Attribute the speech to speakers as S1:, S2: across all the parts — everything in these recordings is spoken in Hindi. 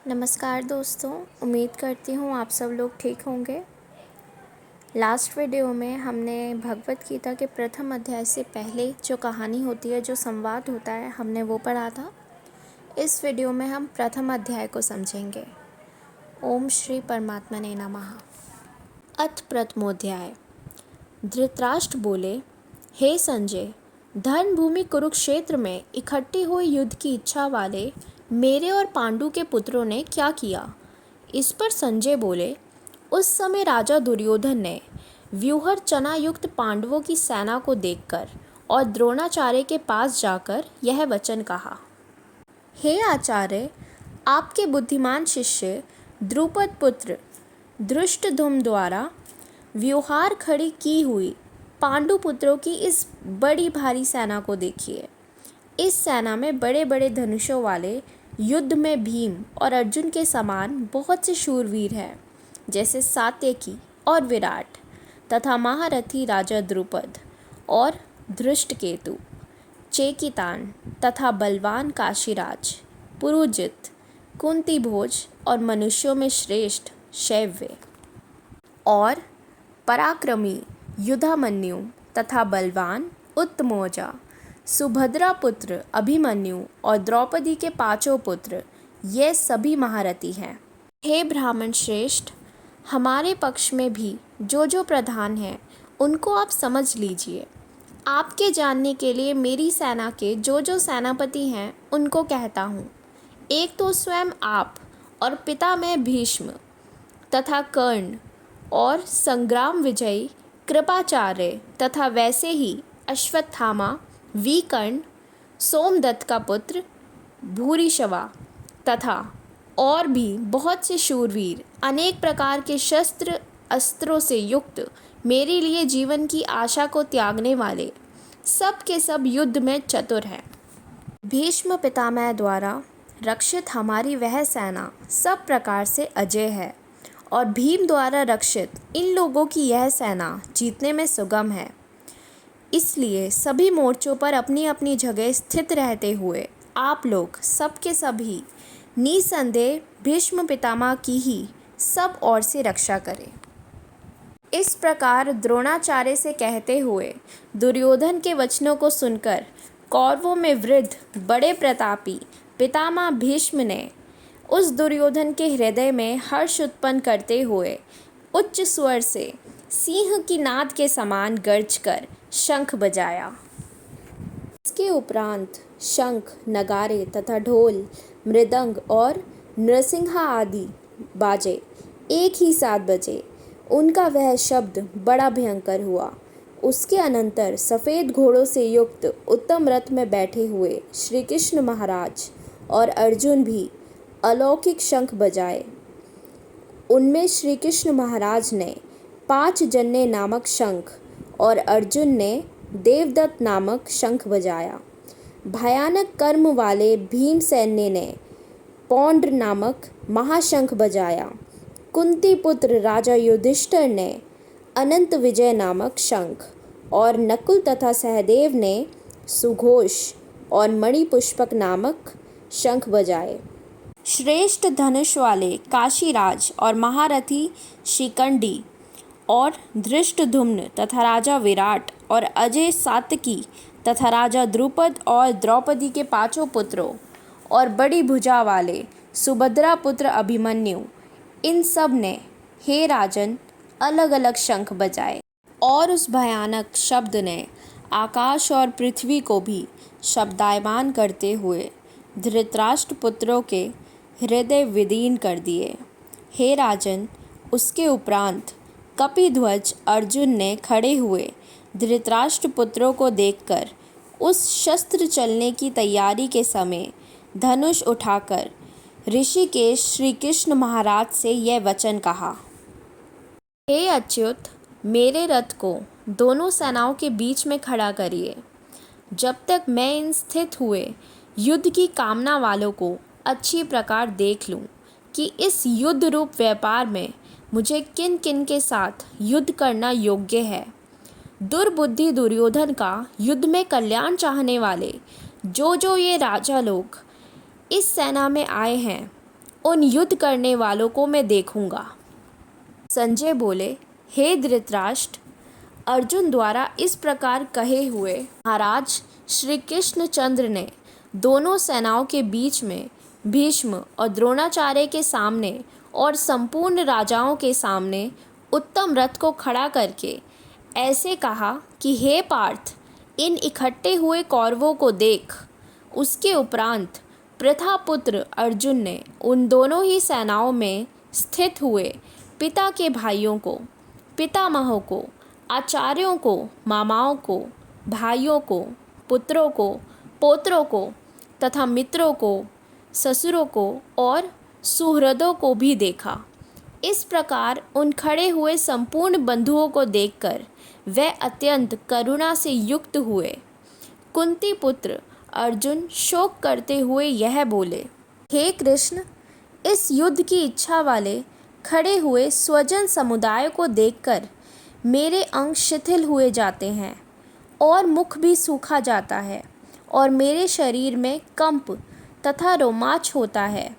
S1: नमस्कार दोस्तों, उम्मीद करती हूँ आप सब लोग ठीक होंगे। लास्ट वीडियो में हमने भगवत गीता के प्रथम अध्याय से पहले जो कहानी होती है, जो संवाद होता है, हमने वो पढ़ा था। इस वीडियो में हम प्रथम अध्याय को समझेंगे। ओम श्री परमात्मने नमः। अथ प्रथमोध्याय। धृतराष्ट्र बोले, हे संजय, धन भूमि कुरुक्षेत्र में इकट्ठी हुई युद्ध की इच्छा वाले मेरे और पांडु के पुत्रों ने क्या किया। इस पर संजय बोले, उस समय राजा दुर्योधन ने व्यूहर चना युक्त पांडवों की सेना को देखकर और द्रोणाचार्य के पास जाकर यह वचन कहा। हे आचार्य, आपके बुद्धिमान शिष्य द्रुपद पुत्र धृष्टद्युम्न द्वारा व्यूहार खड़ी की हुई पांडु पुत्रों की इस बड़ी भारी सेना को देखिए। इस सेना में बड़े बड़े धनुषों वाले युद्ध में भीम और अर्जुन के समान बहुत से शूरवीर हैं, जैसे सात्यकी और विराट तथा महारथी राजा द्रुपद और धृष्टकेतु, चेकितान तथा बलवान काशीराज, पुरुजित, कुंती भोज और मनुष्यों में श्रेष्ठ शैव्य और पराक्रमी युधामन्यु तथा बलवान उत्तमौजा, सुभद्रा पुत्र अभिमन्यु और द्रौपदी के पांचों पुत्र, ये सभी महारथी हैं। हे ब्राह्मण श्रेष्ठ, हमारे पक्ष में भी जो प्रधान हैं उनको आप समझ लीजिए। आपके जानने के लिए मेरी सेना के जो सेनापति हैं उनको कहता हूँ। एक तो स्वयं आप और पिता में भीष्म तथा कर्ण और संग्राम विजयी कृपाचार्य तथा वैसे ही अश्वत्थामा, विकर्ण, सोमदत्त का पुत्र भूरिश्रवा तथा और भी बहुत से शूरवीर, अनेक प्रकार के शस्त्र अस्त्रों से युक्त, मेरे लिए जीवन की आशा को त्यागने वाले, सब के सब युद्ध में चतुर हैं। भीष्म पितामह द्वारा रक्षित हमारी वह सेना सब प्रकार से अजेय है और भीम द्वारा रक्षित इन लोगों की यह सेना जीतने में सुगम है। इसलिए सभी मोर्चों पर अपनी अपनी जगह स्थित रहते हुए आप लोग सबके सभी निसंदेह भीष्म पितामह की ही सब ओर से रक्षा करें। इस प्रकार द्रोणाचार्य से कहते हुए दुर्योधन के वचनों को सुनकर कौरवों में वृद्ध बड़े प्रतापी पितामह भीष्म ने उस दुर्योधन के हृदय में हर्ष उत्पन्न करते हुए उच्च स्वर से सिंह की नाद के समान गर्ज कर शंख बजाया। इसके उपरांत शंख, नगारे तथा ढोल, मृदंग और नृसिंहा आदि बाजे एक ही साथ बजे। उनका वह शब्द बड़ा भयंकर हुआ। उसके अनंतर सफ़ेद घोड़ों से युक्त उत्तम रथ में बैठे हुए श्री कृष्ण महाराज और अर्जुन भी अलौकिक शंख बजाए। उनमें श्री कृष्ण महाराज ने 5 जन्य नामक शंख और अर्जुन ने देवदत्त नामक शंख बजाया। भयानक कर्म वाले भीमसेन ने पौंड्र नामक महाशंख बजाया। कुंती पुत्र राजा युधिष्ठिर ने अनंत विजय नामक शंख और नकुल तथा सहदेव ने सुघोष और मणिपुष्पक नामक शंख बजाए। श्रेष्ठ धनुष वाले काशीराज और महारथी शिखंडी और धृष्टद्युम्न तथा राजा विराट और अजय सात्यकी तथा राजा द्रुपद और द्रौपदी के पांचों पुत्रों और बड़ी भुजा वाले सुभद्रा पुत्र अभिमन्यु, इन सब ने हे राजन अलग अलग शंख बजाए और उस भयानक शब्द ने आकाश और पृथ्वी को भी शब्दायमान करते हुए धृतराष्ट्र पुत्रों के हृदय विदीर्ण कर दिए। हे राजन, उसके उपरांत कपिध्वज अर्जुन ने खड़े हुए धृतराष्ट्र पुत्रों को देखकर उस शस्त्र चलने की तैयारी के समय धनुष उठाकर ऋषिकेश श्री कृष्ण महाराज से यह वचन कहा। हे अच्युत, मेरे रथ को दोनों सेनाओं के बीच में खड़ा करिए, जब तक मैं इन स्थित हुए युद्ध की कामना वालों को अच्छी प्रकार देख लूं कि इस युद्ध रूप व्यापार में मुझे किन किन के साथ युद्ध करना योग्य है। दुर्बुद्धि दुर्योधन का युद्ध में कल्याण चाहने वाले जो ये राजा लोग इस सेना में आए हैं, उन युद्ध करने वालों को मैं देखूंगा। संजय बोले, हे धृतराष्ट्र, अर्जुन द्वारा इस प्रकार कहे हुए महाराज श्री कृष्णचंद्र ने दोनों सेनाओं के बीच में भीष्म और द्रोणाचार्य के सामने और संपूर्ण राजाओं के सामने उत्तम रथ को खड़ा करके ऐसे कहा कि हे पार्थ, इन इकट्ठे हुए कौरवों को देख। उसके उपरांत प्रथापुत्र अर्जुन ने उन दोनों ही सेनाओं में स्थित हुए पिता के भाइयों को, पितामहों को, आचार्यों को, मामाओं को, भाइयों को, पुत्रों को, पोत्रों को तथा मित्रों को, ससुरों को और सुहृदों को भी देखा। इस प्रकार उन खड़े हुए संपूर्ण बंधुओं को देखकर वे अत्यंत करुणा से युक्त हुए। कुंती पुत्र अर्जुन शोक करते हुए यह बोले, हे कृष्ण, इस युद्ध की इच्छा वाले खड़े हुए स्वजन समुदाय को देखकर मेरे अंग शिथिल हुए जाते हैं और मुख भी सूखा जाता है और मेरे शरीर में कंप तथा रोमांच होता है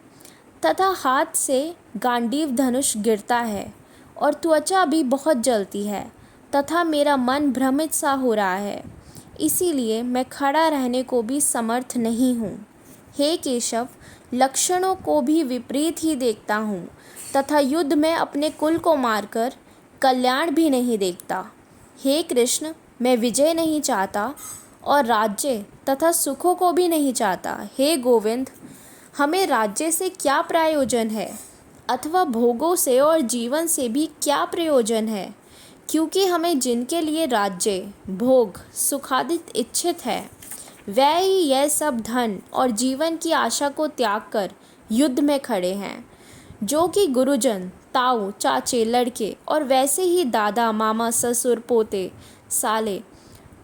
S1: तथा हाथ से गांडीव धनुष गिरता है और त्वचा भी बहुत जलती है तथा मेरा मन भ्रमित सा हो रहा है। इसीलिए मैं खड़ा रहने को भी समर्थ नहीं हूँ। हे केशव, लक्षणों को भी विपरीत ही देखता हूँ तथा युद्ध में अपने कुल को मारकर कल्याण भी नहीं देखता। हे कृष्ण, मैं विजय नहीं चाहता और राज्य तथा सुखों को भी नहीं चाहता। हे गोविंद, हमें राज्य से क्या प्रयोजन है अथवा भोगों से और जीवन से भी क्या प्रयोजन है, क्योंकि हमें जिनके लिए राज्य, भोग, सुखादित इच्छित है, वह ही यह सब धन और जीवन की आशा को त्याग कर युद्ध में खड़े हैं, जो कि गुरुजन, ताऊ, चाचे, लड़के और वैसे ही दादा, मामा, ससुर, पोते, साले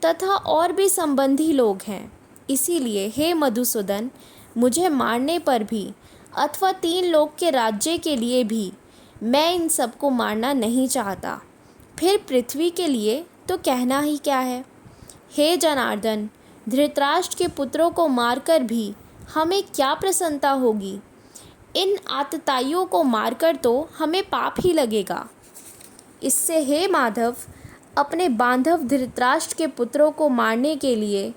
S1: तथा और भी संबंधी लोग हैं। इसीलिए हे मधुसूदन, मुझे मारने पर भी अथवा 3 लोक के राज्य के लिए भी मैं इन सबको मारना नहीं चाहता। फिर पृथ्वी के लिए तो कहना ही क्या है। हे जनार्दन, धृतराष्ट्र के पुत्रों को मारकर भी हमें क्या प्रसन्नता होगी। इन आतताइयों को मारकर तो हमें पाप ही लगेगा। इससे हे माधव, अपने बांधव धृतराष्ट्र के पुत्रों को मारने के लिए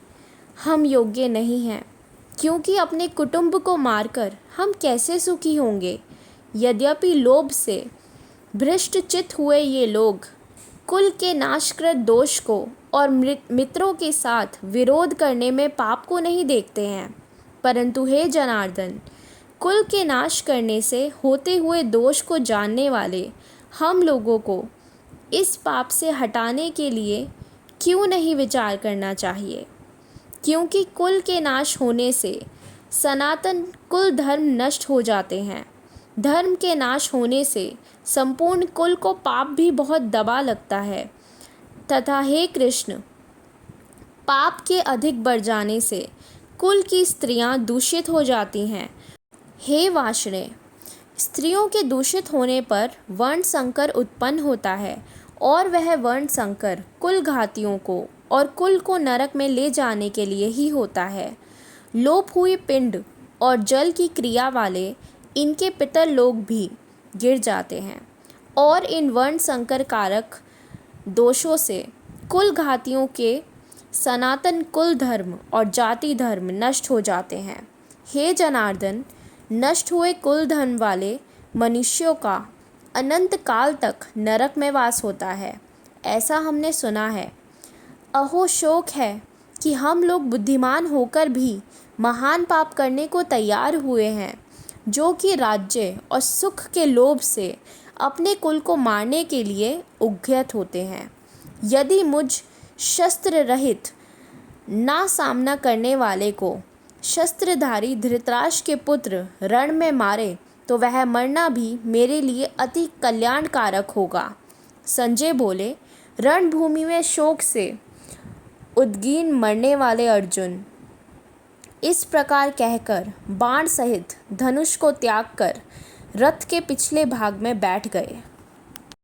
S1: हम योग्य नहीं हैं, क्योंकि अपने कुटुंब को मारकर हम कैसे सुखी होंगे। यद्यपि लोभ से भ्रष्ट चित्त हुए ये लोग कुल के नाशकृत दोष को और मित्रों के साथ विरोध करने में पाप को नहीं देखते हैं, परंतु हे जनार्दन, कुल के नाश करने से होते हुए दोष को जानने वाले हम लोगों को इस पाप से हटाने के लिए क्यों नहीं विचार करना चाहिए। क्योंकि कुल के नाश होने से सनातन कुल धर्म नष्ट हो जाते हैं। धर्म के नाश होने से संपूर्ण कुल को पाप भी बहुत दबा लगता है तथा हे कृष्ण, पाप के अधिक बढ़ जाने से कुल की स्त्रियां दूषित हो जाती हैं। हे वाष्णे, स्त्रियों के दूषित होने पर वर्ण संकर उत्पन्न होता है और वह वर्ण संकर कुल घातियों को और कुल को नरक में ले जाने के लिए ही होता है। लोप हुई पिंड और जल की क्रिया वाले इनके पितर लोग भी गिर जाते हैं और इन वर्ण संकर कारक दोषों से कुल घातियों के सनातन कुल धर्म और जाति धर्म नष्ट हो जाते हैं। हे जनार्दन, नष्ट हुए कुल धर्म वाले मनुष्यों का अनंत काल तक नरक में वास होता है, ऐसा हमने सुना है। अहो शोक है कि हम लोग बुद्धिमान होकर भी महान पाप करने को तैयार हुए हैं, जो कि राज्य और सुख के लोभ से अपने कुल को मारने के लिए उद्यत होते हैं। यदि मुझ शस्त्र रहित ना सामना करने वाले को शस्त्रधारी धृतराष्ट्र के पुत्र रण में मारे तो वह मरना भी मेरे लिए अति कल्याणकारक होगा। संजय बोले, रणभूमि में शोक से उद्गीन मरने वाले अर्जुन इस प्रकार कहकर बाण सहित धनुष को त्याग कर रथ के पिछले भाग में बैठ गए।